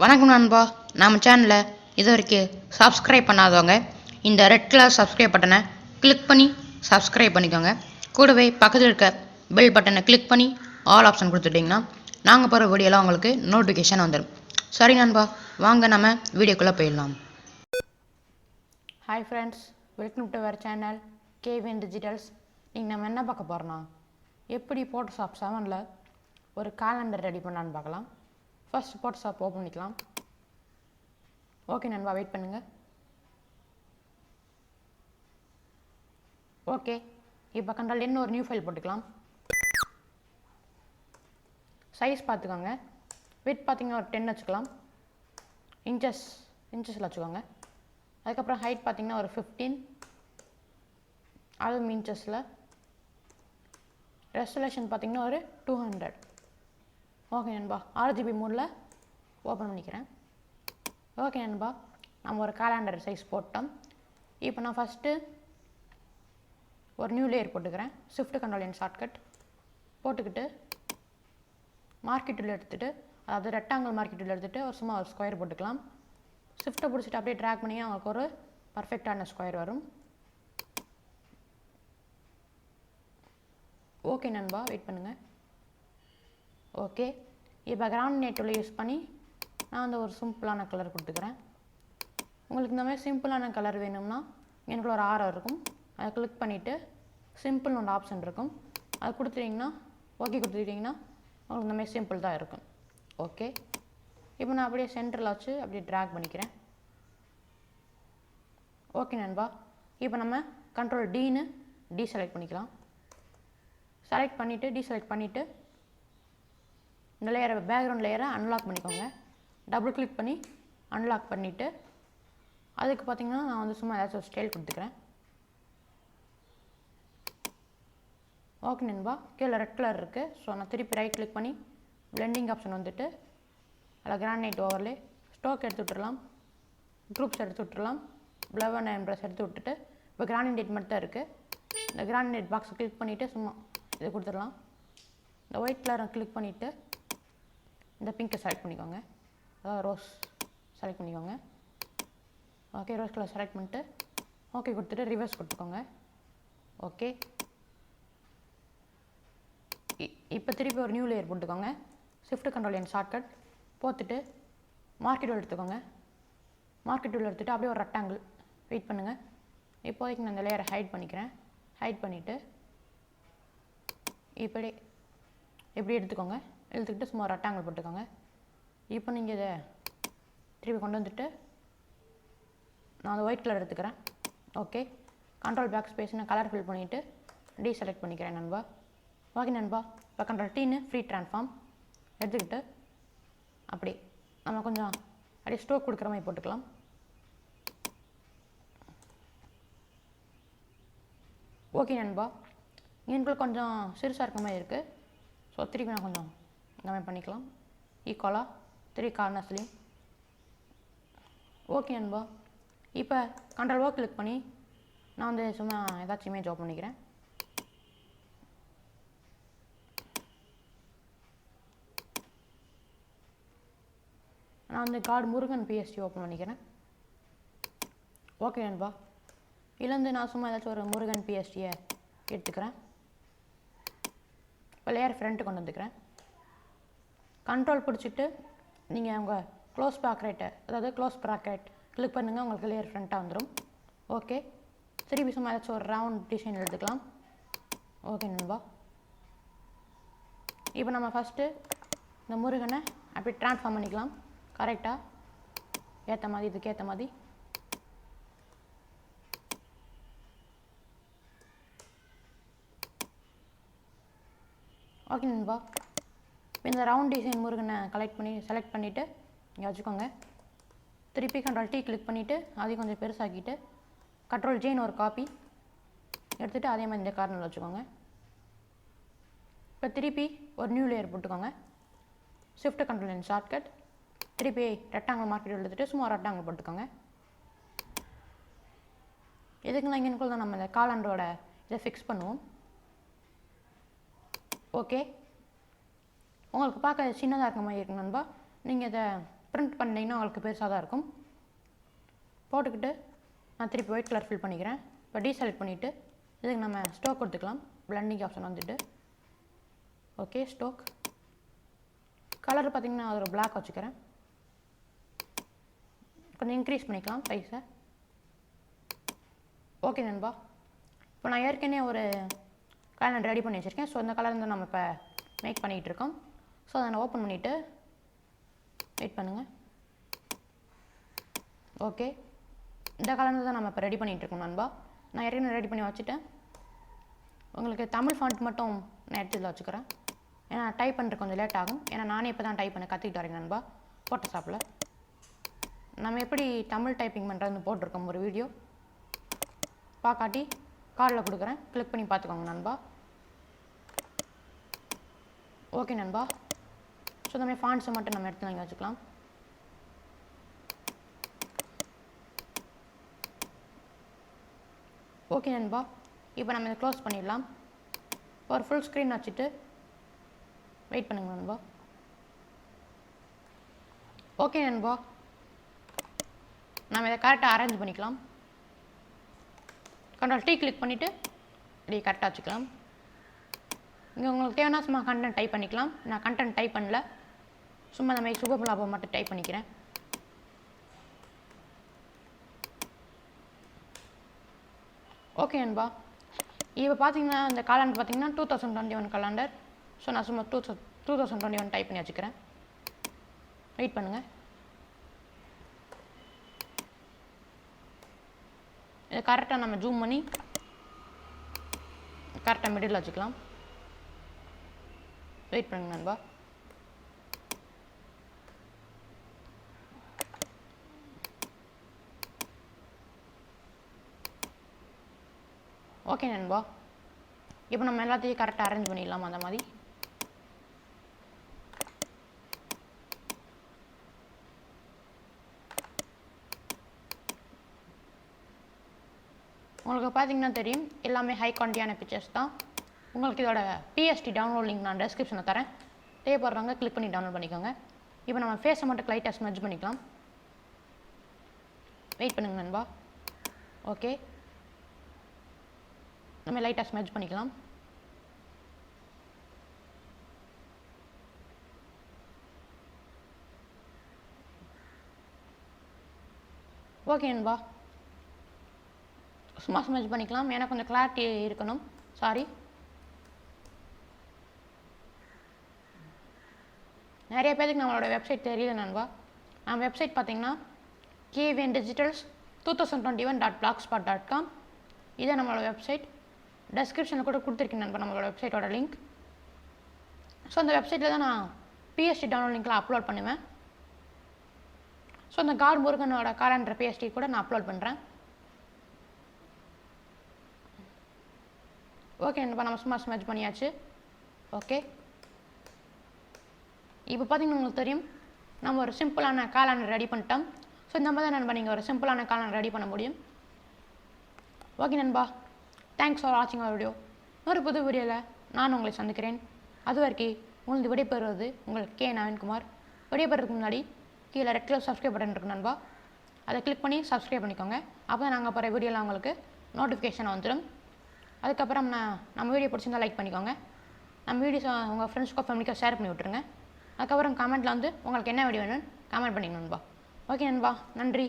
வணக்கம் நண்பா. நம்ம சேனலை இது வரைக்கும் சப்ஸ்கிரைப் பண்ணாதவங்க இந்த ரெட் கலர் சப்ஸ்கிரைப் பட்டனை கிளிக் பண்ணி சப்ஸ்கிரைப் பண்ணிக்கோங்க. கூடவே பக்கத்தில் இருக்க பெல் பட்டனை கிளிக் பண்ணி ஆல் ஆப்ஷன் கொடுத்துட்டிங்கன்னா நாங்கள் போகிற வீடியோலாம் உங்களுக்கு நோட்டிஃபிகேஷன் வந்துடும். சரி நண்பா, வாங்க நம்ம வீடியோக்குள்ளே போயிடலாம். Hi friends, welcome to our channel KVN DIGITALS. நீங்கள் நம்ம என்ன பார்க்க போகிறோன்னா, எப்படி ஃபோட்டோஷாப் 7ல் ஒரு காலண்டர் ரெடி பண்ணலான்னு பார்க்கலாம். ஃபர்ஸ்ட் ஃபோட்டோஷாப் ஓப்பன் பண்ணிக்கலாம். ஓகே நண்பா, வெயிட் பண்ணுங்கள். ஓகே, இப்போ கண்ட்ரோல் என்ன ஒரு நியூ ஃபைல் போட்டுக்கலாம். சைஸ் பார்த்துக்கோங்க. வித் பார்த்தீங்கன்னா ஒரு 10 வச்சுக்கலாம். இன்ச்சஸில் வச்சுக்கோங்க. அதுக்கப்புறம் ஹைட் பார்த்தீங்கன்னா ஒரு 15, அதுவும் இன்ச்சஸில். ரெசல்யூஷன் பார்த்தீங்கன்னா ஒரு 200. ஓகே நண்பா, RGB மோடில் ஓப்பன் பண்ணிக்கிறேன். ஓகே நண்பா, நம்ம ஒரு காலண்டர் சைஸ் போட்டோம். இப்போ நான் ஃபஸ்ட்டு ஒரு நியூ லேயர் போட்டுக்கிறேன். Shift+Ctrl+N ஷார்ட்கட் போட்டுக்கிட்டு மார்க்கெட் டூல் எடுத்துகிட்டு, அதாவது ரெக்டாங்கிள் மார்க்கெட் டூல் எடுத்துகிட்டு ஒரு சும்மா ஒரு ஸ்கொயர் போட்டுக்கலாம். ஷிஃப்ட்டை பிடிச்சிட்டு அப்படியே ட்ராக் பண்ணி அவங்களுக்கு ஒரு பர்ஃபெக்டான ஸ்கொயர் வரும். ஓகே நண்பா, வெயிட் பண்ணுங்கள். ஓகே, இப்போ கிரானைட் டூலை யூஸ் பண்ணி நான் வந்து ஒரு சிம்பிளான கலர் கொடுத்துக்கிறேன். உங்களுக்கு இந்த மாதிரி சிம்பிளான கலர் வேணும்னா எனக்கு ஒரு ஆரோ இருக்கும், அதை கிளிக் பண்ணிவிட்டு சிம்பிள்னு ஒரு ஆப்ஷன் இருக்கும், அதை கொடுத்துட்டிங்கன்னா ஓகே கொடுத்துட்டிங்கன்னா உங்களுக்கு இந்த மாதிரி சிம்பிள் தான் இருக்கும். ஓகே, இப்போ நான் அப்படியே சென்டரில் வச்சு அப்படியே ட்ராக் பண்ணிக்கிறேன். ஓகே நண்பா, இப்போ நம்ம Ctrl+Dன்னு டீசெலக்ட் பண்ணிக்கலாம். செலக்ட் பண்ணிவிட்டு டீசெலக்ட் பண்ணிவிட்டு இந்த லேயரை பேக்ரவுண்ட் லேயரை அன்லாக் பண்ணிக்கோங்க. டபுள் கிளிக் பண்ணி அன்லாக் பண்ணிவிட்டு அதுக்கு பார்த்திங்கன்னா நான் வந்து சும்மா ஏதாச்சும் ஒரு ஸ்டைல் கொடுத்துக்கிறேன். ஓகே நண்பா, கீழே ரெட் கலர் இருக்குது. ஸோ நான் திருப்பி ரைட் கிளிக் பண்ணி பிளெண்டிங் ஆப்ஷன் வந்துட்டு அதில் கிரானைட் ஓவர்லே ஸ்டோக் எடுத்து விட்டுடலாம், குரூப்ஸ் எடுத்து விட்டுடலாம், பிளவ் அண்ட் ப்ரஷ் எடுத்து விட்டுட்டு இப்போ கிரானைட் மட்டும் தான் இருக்குது. இந்த கிரானைட் பாக்ஸை கிளிக் பண்ணிவிட்டு சும்மா இது கொடுத்துடலாம். இந்த ஒயிட் கலரை கிளிக் பண்ணிவிட்டு இந்த பிங்கை செலக்ட் பண்ணிக்கோங்க, அதாவது ரோஸ் செலக்ட் பண்ணிக்கோங்க. ஓகே, ரோஸ் கலர் செலக்ட் பண்ணிட்டு ஓகே கொடுத்துட்டு ரிவர்ஸ் கொடுத்துக்கோங்க. ஓகே, இப்போ திருப்பி ஒரு நியூ லேயர் போட்டுக்கோங்க. Shift+Ctrl+N ஷார்ட்கட் போட்டுட்டு மார்க்கெட் டூல் எடுத்துக்கோங்க. மார்க்கெட் டூல் எடுத்துகிட்டு அப்படியே ஒரு ரெக்டாங்கிள் வெயிட் பண்ணுங்கள். இப்போதைக்கு நான் இந்த லேயரை ஹைட் பண்ணிக்கிறேன். ஹைட் பண்ணிவிட்டு இப்படி எடுத்துக்கோங்க. எடுத்துக்கிட்டு சும்மா ரெக்டாங்கிள் போட்டுக்கோங்க. இப்போ நீங்கள் இதை திருப்பி கொண்டு வந்துட்டு நான் அந்த ஒயிட் கலர் எடுத்துக்கிறேன். ஓகே, Ctrl+Backspace கலர் ஃபில் பண்ணிவிட்டு டீசெலக்ட் பண்ணிக்கிறேன் நண்பா. ஓகே நண்பா, இப்போ Ctrl+T ஃப்ரீ ட்ரான்ஸ்ஃபார்ம் எடுத்துக்கிட்டு அப்படி நம்ம கொஞ்சம் அப்படியே ஸ்டோக் கொடுக்குற மாதிரி போட்டுக்கலாம். ஓகே நண்பா, எனக்கு கொஞ்சம் சிறுசாக இருக்க மாதிரி இருக்குது. ஸோ திருப்பி நான் கொஞ்சம் இந்த மாதிரி பண்ணிக்கலாம், ஈக்குவலாக 3 கார்னர்ஸ்லையும். ஓகே நண்பா, இப்போ Ctrl+O கிளிக் பண்ணி நான் வந்து சும்மா ஏதாச்சும் இமேஜ் ஓப்பன் பண்ணிக்கிறேன். நான் வந்து காட் முருகன் PSD ஓப்பன் பண்ணிக்கிறேன். ஓகே நண்பா, இதுலேருந்து நான் சும்மா ஏதாச்சும் ஒரு முருகன் PSDயை எடுத்துக்கிறேன். இப்போ லேயர் ஃப்ரண்ட்டு கொண்டு வந்துக்கிறேன். கண்ட்ரோல் பிடிச்சிட்டு நீங்கள் உங்கள் க்ளோஸ் ப்ராக்கெட்டை, அதாவது க்ளோஸ் ப்ராக்கெட் கிளிக் பண்ணுங்கள், உங்களுக்கு லேயர் ஃப்ரண்ட்டாக வந்துடும். ஓகே, திருப்பி சும்மா ஏதாச்சும் ஒரு ரவுண்ட் டிசைன் எடுத்துக்கலாம். ஓகே நண்பா, இப்போ நம்ம ஃபஸ்ட்டு இந்த முருகனை அப்படி ட்ரான்ஸ்ஃபார்ம் பண்ணிக்கலாம் கரெக்டாக ஏற்ற மாதிரி, இதுக்கு ஏற்ற மாதிரி. ஓகே நண்பா, இந்த ரவுண்ட் டிசைன் முருகனை செலக்ட் பண்ணிவிட்டு இங்கே வச்சுக்கோங்க. திருப்பி Ctrl+T கிளிக் பண்ணிவிட்டு அதையும் கொஞ்சம் பெருசாக்கிட்டு Ctrl+Jன்னு ஒரு காப்பி எடுத்துகிட்டு அதே மாதிரி இந்த கார்னரில் வச்சுக்கோங்க. இப்போ திருப்பி ஒரு நியூ லேயர் போட்டுக்கோங்க. Shift+Ctrl+N ஷார்ட்கட் திருப்பி ரெக்டாங்கிள் மார்க்கெட் எடுத்துகிட்டு சும்மா ரெக்டாங்கிள் போட்டுக்கோங்க. எதுக்குன்னா இங்கேக்குள்ள தான் நம்ம இந்த காலண்டரோட இதை ஃபிக்ஸ் பண்ணுவோம். ஓகே, உங்களுக்கு பார்க்க சின்னதாக இருக்க மாதிரி இருக்கு நண்பா. நீங்கள் இதை பிரிண்ட் பண்ணிங்கன்னா உங்களுக்கு பெருசாக தான் இருக்கும். போட்டுக்கிட்டு நான் திருப்பி ஒயிட் கலர் ஃபில் பண்ணிக்கிறேன். இப்போ டீசெலக்ட் பண்ணிவிட்டு இதுக்கு நம்ம ஸ்டோக் கொடுத்துக்கலாம். பிளெண்டிங் ஆப்ஷன் வந்துட்டு ஓகே ஸ்டோக் கலர் பார்த்திங்கன்னா அது ஒரு பிளாக் வச்சுக்கிறேன். கொஞ்சம் இன்க்ரீஸ் பண்ணிக்கலாம் சைஸை. ஓகே நண்பா, இப்போ நான் ஏற்கனவே ஒரு கலர் ரெடி பண்ணி வச்சுருக்கேன். ஸோ இந்த கலர் வந்து நம்ம இப்போ மேக் பண்ணிகிட்டு இருக்கோம். ஸோ அதை நான் ஓப்பன் பண்ணிவிட்டு வெயிட் பண்ணுங்கள். ஓகே, இந்த கலர் தான் நம்ம இப்போ ரெடி பண்ணிகிட்ருக்கோம் நண்பா. நான் ஏற்கனவே ரெடி பண்ணி வச்சுட்டேன். உங்களுக்கு தமிழ் ஃபாண்ட் மட்டும் நான் எடுத்து இதில் வச்சுக்கிறேன். ஏன்னா டைப் பண்ணுறது கொஞ்சம் லேட் ஆகும். ஏன்னா நானே இப்போ தான் டைப் பண்ண கற்றுக்கிட்டு வரேன் நண்பா ஃபோட்டோஷாப்பில். நம்ம எப்படி தமிழ் டைப்பிங் பண்ணுறதுன்னு போட்டிருக்கோம் ஒரு வீடியோ, பார்க்காட்டி கார்டில் கொடுக்குறேன், கிளிக் பண்ணி பார்த்துக்கோங்க நண்பா. ஓகே நண்பா, ஸோ இந்த மாதிரி ஃபாண்ட்ஸை மட்டும் நம்ம எடுத்து வாங்கி வச்சுக்கலாம். ஓகே நண்பா, இப்போ நம்ம இதை க்ளோஸ் பண்ணிடலாம். ஒரு ஃபுல் ஸ்க்ரீன் வச்சுட்டு வெயிட் பண்ணுங்க நண்பா. ஓகே நண்பா, நம்ம இதை கரெக்டாக அரேஞ்ச் பண்ணிக்கலாம். Ctrl+T கிளிக் பண்ணிவிட்டு இப்படி கரெக்டாக வச்சுக்கலாம். இங்கே உங்களுக்கு தேவைன்னா சும்மா கண்டென்ட் டைப் பண்ணிக்கலாம். நான் கண்டென்ட் டைப் பண்ணல, சும்மா நம்ம சுபலாபம் மட்டும் டைப் பண்ணிக்கிறேன். ஓகே நண்பா, இப்போ பார்த்தீங்கன்னா இந்த காலண்டர் பார்த்தீங்கன்னா 2021 காலண்டர். ஸோ நான் சும்மா 2021 டைப் பண்ணி வச்சுக்கிறேன். வெயிட் பண்ணுங்கள். இதை கரெக்டாக நம்ம ஜூம் பண்ணி கரெக்டாக மிடில் வச்சுக்கலாம். வெயிட் பண்ணுங்க நண்பா. ஓகே நண்பா, இப்போ நம்ம எல்லாத்தையும் கரெக்டாக அரேஞ்ச் பண்ணிடலாம். அந்த மாதிரி உங்களுக்கு பார்த்தீங்கன்னா தெரியும், எல்லாமே ஹை குவாலிட்டியான பிக்சர்ஸ் தான். உங்களுக்கு இதோட பிஎஸ்டி டவுன்லோட் லிங்க் நான் டெஸ்கிரிப்ஷனில் தரேன். தேவைப்படுறவங்க கிளிக் பண்ணி டவுன்லோட் பண்ணிக்கோங்க. இப்போ நம்ம ஃபேஸை மட்டும் லைட்டாக ஸ்மெட்ச் பண்ணிக்கலாம். வெயிட் பண்ணுங்க நண்பா. ஓகே, நம்ம லைட்டாக ஸ்மெட்ச் பண்ணிக்கலாம். ஓகே நண்பா, சும்மா ஸ்மெட்ச் பண்ணிக்கலாம். ஏன்னா கொஞ்சம் கிளாரிட்டி இருக்கணும். சாரி, நிறைய பேருக்கு நம்மளோட வெப்சைட் தெரியல நண்பா. நம்ம வெப்சைட் பார்த்தீங்கன்னா KVN DIGITALS 2021.blogspot.com. இதை நம்மளோட வெப்சைட். டெஸ்கிரிப்ஷனில் கூட கொடுத்துருக்கேன் நண்பா நம்மளோட வெப்சைட்டோட லிங்க். ஸோ அந்த வெப்சைட்டில் தான் நான் பிஎஸ்டி டவுன்லோட் லிங்க்லாம் அப்லோட் பண்ணுவேன். ஸோ அந்த காட் முருகனோட காலண்டர் பிஎஸ்டி கூட நான் அப்லோட் பண்ணுறேன். ஓகே நண்பா, நம்ம சும்மா ஸ்மெட்ச் பண்ணியாச்சு. ஓகே, இப்போ பார்த்தீங்கன்னா உங்களுக்கு தெரியும், நம்ம ஒரு சிம்பிளான காலண்டர் ரெடி பண்ணிட்டோம். ஸோ இந்த மாதிரி தான் நண்பா நீங்கள் ஒரு சிம்பிளான காலண்டர் ரெடி பண்ண முடியும். ஓகே நண்பா, தேங்க்ஸ் ஃபார் வாட்சிங் அவர் வீடியோ. ஒரு புது வீடியோவில் நான் உங்களை சந்திக்கிறேன். அது வரைக்கும் உங்களுக்கு விடைபெறுவது உங்கள் கே நவீன்குமார். விடைபெறதுக்கு முன்னாடி கீழே ரெட் கலர் சப்ஸ்கிரைப் பட்டன் இருக்கு நண்பா, அதை கிளிக் பண்ணி சப்ஸ்கிரைப் பண்ணிக்கோங்க. அப்போ தான் நாங்கள் போகிற வீடியோவில் உங்களுக்கு நோட்டிஃபிகேஷன் வந்துடும். அதுக்கப்புறம் நம்ம வீடியோ பிடிச்சிருந்தால் லைக் பண்ணிக்கோங்க. நம்ம வீடியோஸ் உங்கள் ஃப்ரெண்ட்ஸ்க்கோ ஃபேமிலிக்கோ ஷேர் பண்ணி விட்ருங்க. அதுக்கப்புறம் கமெண்ட்டில் வந்து உங்களுக்கு என்ன வீடியோ வேணும்னு கமெண்ட் பண்ணிங்க நண்பா. ஓகே நண்பா, நன்றி.